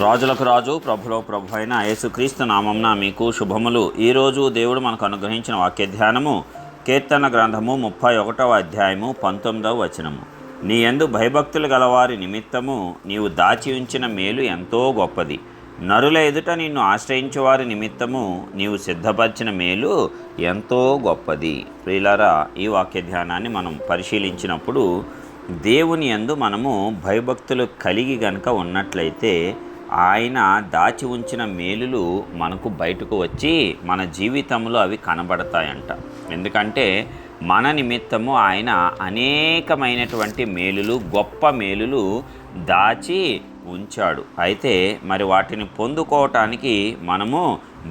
రాజులకు రాజు ప్రభులో ప్రభు అయిన యేసుక్రీస్తు నామంన మీకు శుభములు. ఈరోజు దేవుడు మనకు అనుగ్రహించిన వాక్య ధ్యానము కీర్తన గ్రంథము 31వ అధ్యాయము 19వ వచనము. నీ యందు భయభక్తులు గలవారి నిమిత్తము నీవు దాచి ఉంచిన మేలు ఎంతో గొప్పది. నరుల ఎదుట నిన్ను ఆశ్రయించేవారి నిమిత్తము నీవు సిద్ధపరిచిన మేలు ఎంతో గొప్పది. ప్రియులారా, ఈ వాక్య ధ్యానాన్ని మనం పరిశీలించినప్పుడు దేవుని యందు మనము భయభక్తులు కలిగి గనుక ఉన్నట్లయితే ఆయన దాచి ఉంచిన మేలులు మనకు బయటకు వచ్చి మన జీవితంలో అవి కనబడతాయంట. ఎందుకంటే మన నిమిత్తము ఆయన అనేకమైనటువంటి మేలులు, గొప్ప మేలులు దాచి ఉంచాడు. అయితే మరి వాటిని పొందుకోవటానికి మనము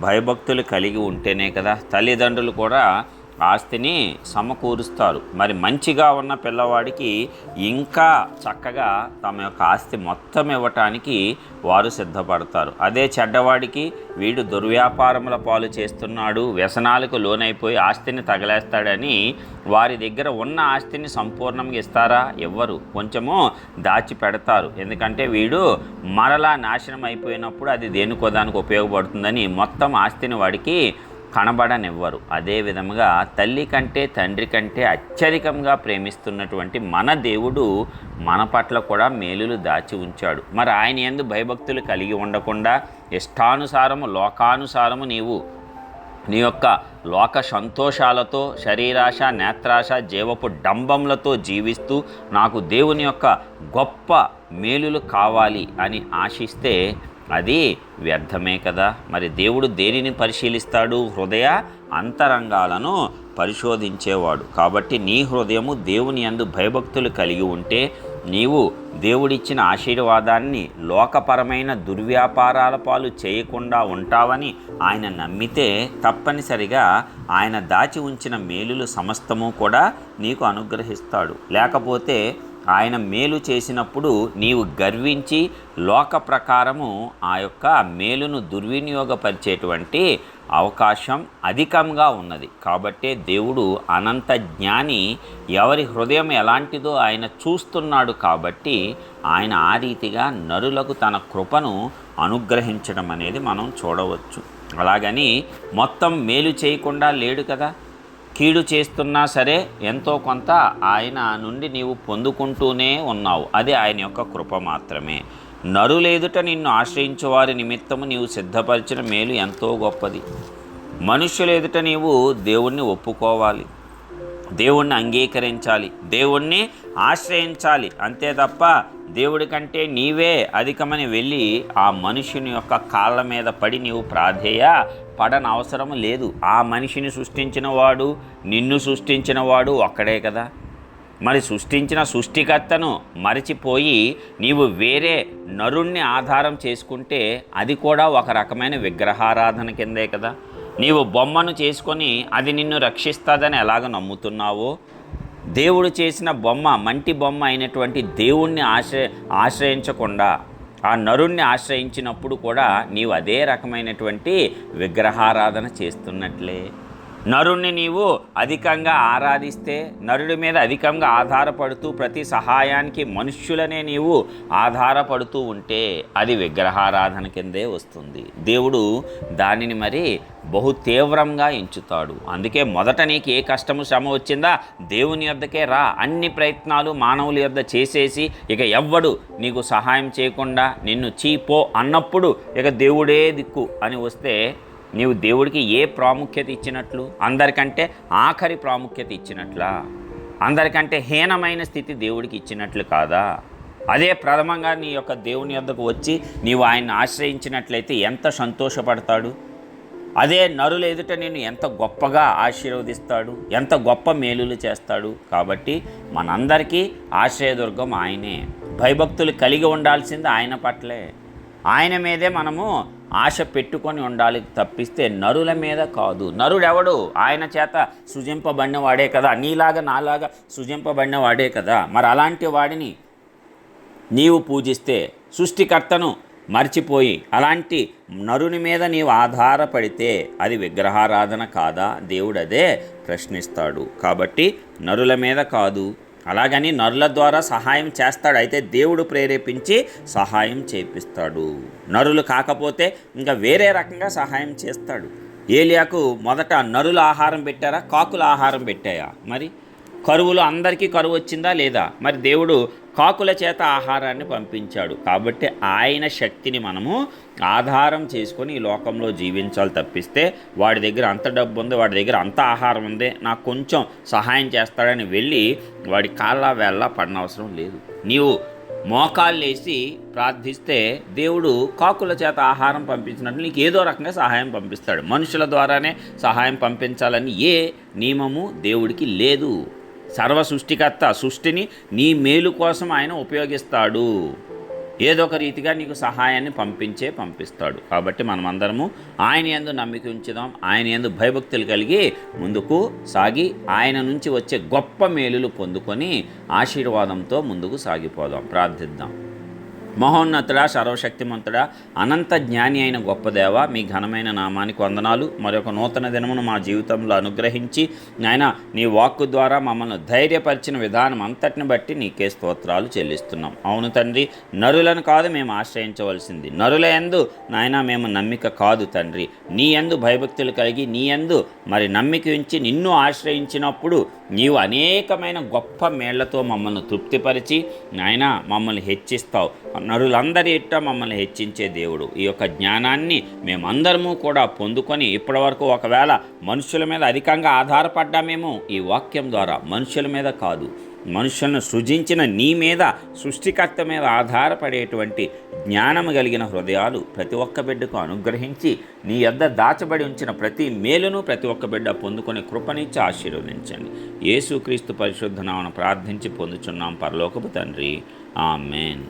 భయభక్తులు కలిగి ఉంటేనే కదా. తల్లిదండ్రులు కూడా ఆస్తిని సమకూరుస్తారు. మరి మంచిగా ఉన్న పిల్లవాడికి ఇంకా చక్కగా తమ యొక్క ఆస్తి మొత్తం ఇవ్వటానికి వారు సిద్ధపడతారు. అదే చెడ్డవాడికి వీడు దుర్వ్యాపారముల పాలు చేస్తున్నాడు, వ్యసనాలకు లోనైపోయి ఆస్తిని తగలేస్తాడని వారి దగ్గర ఉన్న ఆస్తిని సంపూర్ణంగా ఇస్తారా? ఇవ్వరు, కొంచెము దాచి పెడతారు. ఎందుకంటే వీడు మరలా నాశనం అయిపోయినప్పుడు అది దేనికోదానికి ఉపయోగపడుతుందని మొత్తం ఆస్తిని వాడికి కనబడనివ్వరు. అదే విధముగా తల్లి కంటే తండ్రి కంటే అత్యధికంగా ప్రేమిస్తున్నటువంటి మన దేవుడు మన పట్ల కూడా మేలులు దాచి ఉంచాడు. మరి ఆయన యందు భయభక్తులు కలిగి ఉండకుండా ఇష్టానుసారము, లోకానుసారము నీవు నీ యొక్క లోక సంతోషాలతో, శరీరాశ, నేత్రాశ, జీవపు డంబములతో జీవిస్తూ నాకు దేవుని యొక్క గొప్ప మేలులు కావాలి అని ఆశిస్తే అది వ్యర్థమే కదా. మరి దేవుడు దేనిని పరిశీలిస్తాడు? హృదయ అంతరంగాలను పరిశోధించేవాడు. కాబట్టి నీ హృదయము దేవుని యందు భయభక్తులు కలిగి ఉంటే నీవు దేవుడిచ్చిన ఆశీర్వాదాన్ని లోకపరమైన దుర్వ్యాపారాల పాలు చేయకుండా ఉంటావని ఆయన నమ్మితే తప్పనిసరిగా ఆయన దాచి ఉంచిన మేలులు సమస్తము కూడా నీకు అనుగ్రహిస్తాడు. లేకపోతే ఆయన మేలు చేసినప్పుడు నీవు గర్వించి లోక ప్రకారము ఆ యొక్క మేలును దుర్వినియోగపరిచేటువంటి అవకాశం అధికంగా ఉన్నది. కాబట్టే దేవుడు అనంత జ్ఞాని, ఎవరి హృదయం ఎలాంటిదో ఆయన చూస్తున్నాడు. కాబట్టి ఆయన ఆ రీతిగా నరులకు తన కృపను అనుగ్రహించడం అనేది మనం చూడవచ్చు. అలాగని మొత్తం మేలు చేయకుండా లేడు కదా. కీడు చేస్తున్నా సరే ఎంతో కొంత ఆయన నుండి నీవు పొందుకుంటూనే ఉన్నావు. అది ఆయన యొక్క కృప మాత్రమే. నరులేదుట నిన్ను ఆశ్రయించేవారి నిమిత్తము నీవు సిద్ధపరిచిన మేలు ఎంతో గొప్పది. మనుష్యులేదుట నీవు దేవుణ్ణి ఒప్పుకోవాలి, దేవుణ్ణి అంగీకరించాలి, దేవుణ్ణి ఆశ్రయించాలి. అంతే తప్ప దేవుడి కంటే నీవే అధికమని వెళ్ళి ఆ మనుషుని యొక్క కాళ్ళ మీద పడి నీవు ప్రాధేయ పడనవసరం లేదు. ఆ మనిషిని సృష్టించిన వాడు, నిన్ను సృష్టించిన వాడు ఒక్కడే కదా. మరి సృష్టించిన సృష్టికర్తను మరచిపోయి నీవు వేరే నరుణ్ణి ఆధారం చేసుకుంటే అది కూడా ఒక రకమైన విగ్రహారాధన కిందే కదా. నీవు బొమ్మను చేసుకొని అది నిన్ను రక్షిస్తుందని ఎలాగ నమ్ముతున్నావో, దేవుడు చేసిన బొమ్మ, మంటి బొమ్మ అయినటువంటి దేవుణ్ణి ఆశ్రయించకుండా ఆ నరుణ్ణి ఆశ్రయించినప్పుడు కూడా నీవు అదే రకమైనటువంటి విగ్రహారాధన చేస్తున్నట్లే. నరుణ్ణి నీవు అధికంగా ఆరాధిస్తే, నరుడి మీద అధికంగా ఆధారపడుతూ ప్రతి సహాయానికి మనుష్యులనే నీవు ఆధారపడుతూ ఉంటే అది విగ్రహారాధన కిందే వస్తుంది. దేవుడు దానిని మరి బహు తీవ్రంగా ఎంచుతాడు. అందుకే మొదట నీకు ఏ కష్టము, శ్రమ వచ్చిందా దేవుని యొద్దకే రా. అన్ని ప్రయత్నాలు మానవుల యొద్ద చేసేసి ఇక ఎవ్వడు నీకు సహాయం చేయకుండా నిన్ను చీపో అన్నప్పుడు ఇక దేవుడే దిక్కు అని వస్తే నీవు దేవుడికి ఏ ప్రాముఖ్యత ఇచ్చినట్లు? అందరికంటే ఆఖరి ప్రాముఖ్యత ఇచ్చినట్లా? అందరికంటే హీనమైన స్థితి దేవుడికి ఇచ్చినట్లు కాదా? అదే ప్రథమంగా నీ యొక్క దేవుని యొద్దకు వచ్చి నీవు ఆయన్ని ఆశ్రయించినట్లయితే ఎంత సంతోషపడతాడు. అదే నరులు ఎదుట నేను ఎంత గొప్పగా ఆశీర్వదిస్తాడు, ఎంత గొప్ప మేలులు చేస్తాడు. కాబట్టి మనందరికీ ఆశ్రయదుర్గం ఆయనే. భయభక్తులు కలిగి ఉండాల్సింది ఆయన పట్లే. ఆయన మీదే మనము ఆశ పెట్టుకొని ఉండాలి తప్పిస్తే నరుల మీద కాదు. నరుడెవడు? ఆయన చేత సృజింపబడినవాడే కదా, నీలాగా నాలాగా సృజింపబడినవాడే కదా. మరి అలాంటి వాడిని నీవు పూజిస్తే, సృష్టికర్తను మర్చిపోయి అలాంటి నరుని మీద నీవు ఆధారపడితే అది విగ్రహారాధన కాదా? దేవుడు అదే ప్రశ్నిస్తాడు. కాబట్టి నరుల మీద కాదు, అలాగని నరుల ద్వారా సహాయం చేస్తాడు, అయితే దేవుడు ప్రేరేపించి సహాయం చేపిస్తాడు. నరులు కాకపోతే ఇంకా వేరే రకంగా సహాయం చేస్తాడు. ఏలియాకు మొదట నరుల ఆహారం పెట్టారా, కాకుల ఆహారం పెట్టాయా? మరి కరువులో అందరికీ కరువు వచ్చిందా లేదా? మరి దేవుడు కాకుల చేత ఆహారాన్ని పంపించాడు. కాబట్టి ఆయన శక్తిని మనము ఆధారం చేసుకొని ఈ లోకంలో జీవించాలి తప్పిస్తే వాడి దగ్గర అంత డబ్బు ఉంది, వాడి దగ్గర అంత ఆహారం ఉంది, నాకు కొంచెం సహాయం చేస్తాడని వెళ్ళి వాడి కాళ్ళ వేళ్ళ పడనవసరం లేదు. నీవు మోకాళ్ళేసి ప్రార్థిస్తే దేవుడు కాకుల చేత ఆహారం పంపించినట్లు నీకు ఏదో రకంగా సహాయం పంపిస్తాడు. మనుషుల ద్వారానే సహాయం పంపించాలని ఏ నియమము దేవుడికి లేదు. సర్వ సృష్టికర్త సృష్టిని నీ మేలు కోసం ఆయన ఉపయోగిస్తాడు. ఏదో ఒక రీతిగా నీకు సహాయాన్ని పంపిస్తాడు. కాబట్టి మనమందరము ఆయన యందు నమ్మిక ఉంచుదాం, ఆయన యందు భయభక్తులు కలిగి ముందుకు సాగి ఆయన నుంచి వచ్చే గొప్ప మేలులు పొందుకొని ఆశీర్వాదంతో ముందుకు సాగిపోదాం. ప్రార్థిద్దాం. మహోన్నతుడా, సర్వశక్తిమంతుడా, అనంత జ్ఞాని అయిన గొప్ప దేవ, మీ ఘనమైన నామానికి వందనాలు. మరొక నూతన దినమును మా జీవితంలో అనుగ్రహించి నాయన నీ వాక్కు ద్వారా మమ్మల్ని ధైర్యపరిచిన విధానం అంతటిని బట్టి నీకే స్తోత్రాలు చెల్లిస్తున్నాం. అవును తండ్రి, నరులను కాదు మేము ఆశ్రయించవలసింది, నరుల యందు నాయన మేము నమ్మిక కాదు తండ్రి. నీ యందు భయభక్తులు కలిగి నీ యందు మరి నమ్మిక ఉంచి నిన్ను ఆశ్రయించినప్పుడు నీవు అనేకమైన గొప్ప మేళ్లతో మమ్మల్ని తృప్తిపరిచి నాయన మమ్మల్ని హెచ్చిస్తావు. నరులందరి ఎట్ట మమ్మల్ని హెచ్చించే దేవుడు. ఈ యొక్క జ్ఞానాన్ని మేమందరము కూడా పొందుకొని ఇప్పటివరకు ఒకవేళ మనుషుల మీద అధికంగా ఆధారపడ్డామేమో, ఈ వాక్యం ద్వారా మనుషుల మీద కాదు, మనుషులను సృజించిన నీ మీద, సృష్టికర్త మీద ఆధారపడేటువంటి జ్ఞానము కలిగిన హృదయాలు ప్రతి ఒక్క బిడ్డకు అనుగ్రహించి నీ యొద్ద దాచబడి ఉంచిన ప్రతి మేలును ప్రతి ఒక్క బిడ్డ పొందుకొని కృపనిచ్చి ఆశీర్వదించండి. యేసుక్రీస్తు పరిశుద్ధ నామమున ప్రార్థించి పొందుచున్నాం పరలోకపు తండ్రి. ఆమేన్.